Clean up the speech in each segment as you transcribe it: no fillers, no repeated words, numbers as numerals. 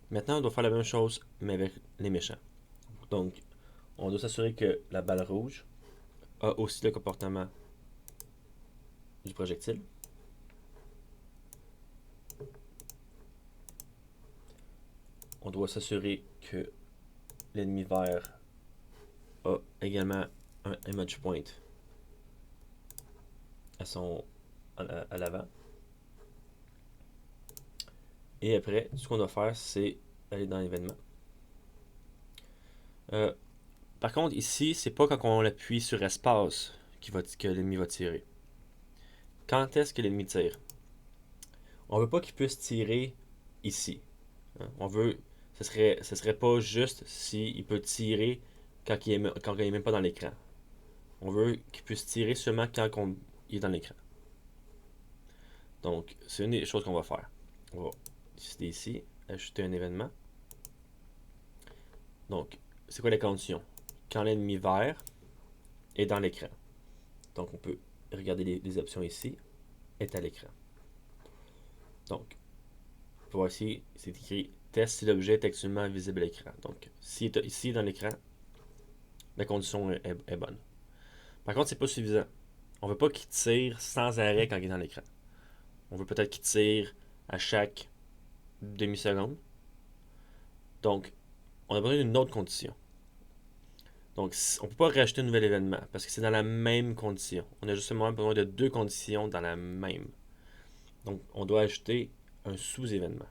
Maintenant, on doit faire la même chose, mais avec les méchants. Donc, on doit s'assurer que la balle rouge a aussi le comportement du projectile. On doit s'assurer que l'ennemi vert a également un image point à l'avant. Et après, tout ce qu'on doit faire, c'est aller dans l'événement. Euh, Par contre, ici, c'est pas quand on appuie sur espace que l'ennemi va tirer. Quand est-ce que l'ennemi tire? On veut pas qu'il puisse tirer ici. Hein. Ce serait pas juste s'il peut tirer quand il est même pas dans l'écran. On veut qu'il puisse tirer seulement quand il est dans l'écran. Donc, c'est une des choses qu'on va faire. On va décider ici, ajouter un événement. Donc, c'est quoi les conditions? Quand l'ennemi vert est dans l'écran. Donc, on peut regarder les options ici, est à l'écran. Donc, pour voir ici, c'est écrit test si l'objet est actuellement visible à l'écran. Donc, s'il est ici dans l'écran, la condition est bonne. Par contre, c'est pas suffisant. On veut pas qu'il tire sans arrêt quand il est dans l'écran. On veut peut-être qu'il tire à chaque demi-seconde. Donc, on a besoin d'une autre condition. Donc, on ne peut pas rajouter un nouvel événement parce que c'est dans la même condition. On a justement besoin de deux conditions dans la même. Donc, on doit ajouter un sous-événement.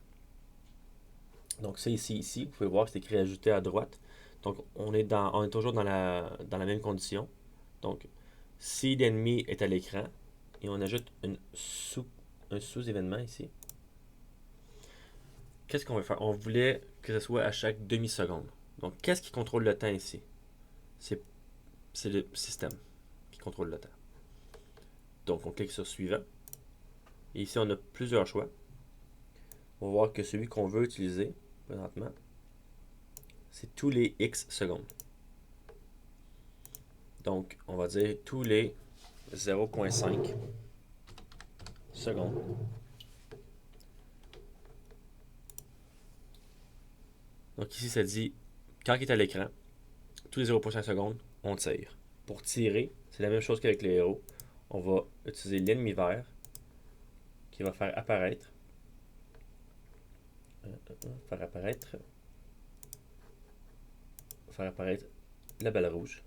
Donc, c'est ici, vous pouvez voir, c'est écrit ajouter à droite. Donc, on est toujours dans la même condition. Donc, si l'ennemi est à l'écran, et on ajoute un sous-événement ici, qu'est-ce qu'on veut faire? On voulait que ce soit à chaque demi-seconde. Donc, qu'est-ce qui contrôle le temps ici? C'est le système qui contrôle le temps. Donc, on clique sur suivant. Et ici, on a plusieurs choix. On va voir que celui qu'on veut utiliser présentement, c'est tous les X secondes. Donc, on va dire tous les 0,5 secondes. Donc ici, ça dit, quand il est à l'écran, tous les 0,5 secondes, on tire. Pour tirer, c'est la même chose qu'avec les héros. On va utiliser l'ennemi vert qui va faire apparaître faire apparaître la balle rouge.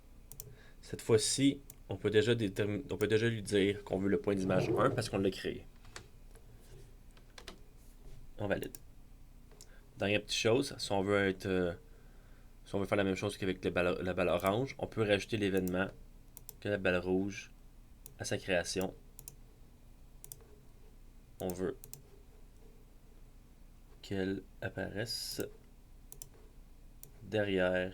Cette fois-ci, on peut déjà lui dire qu'on veut le point d'image 1 parce qu'on l'a créé. On valide. Dernière petite chose, si on veut faire la même chose qu'avec la balle orange, on peut rajouter l'événement que la balle rouge à sa création. On veut qu'elle apparaisse derrière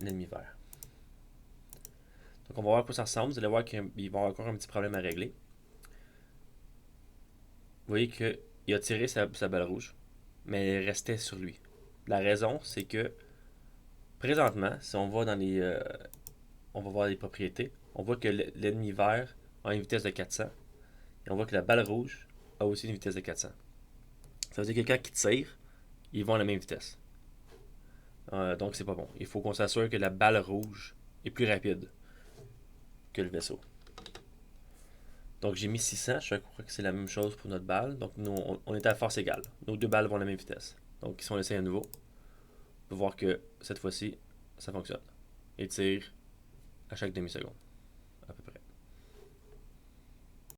l'ennemi vert. Donc on va voir à quoi ça ressemble. Vous allez voir qu'il va y avoir encore un petit problème à régler. Vous voyez qu'il a tiré sa balle rouge, mais elle restait sur lui. La raison, c'est que présentement, si on va on va voir les propriétés, on voit que l'ennemi vert a une vitesse de 400 et on voit que la balle rouge a aussi une vitesse de 400. Ça veut dire que quand ils tirent, ils vont à la même vitesse. Donc c'est pas bon. Il faut qu'on s'assure que la balle rouge est plus rapide que le vaisseau. Donc j'ai mis 600, je crois que c'est la même chose pour notre balle. Donc nous, on est à force égale. Nos deux balles vont à la même vitesse. Donc si on essaie à nouveau, on peut voir que cette fois-ci, ça fonctionne. Et tire à chaque demi-seconde.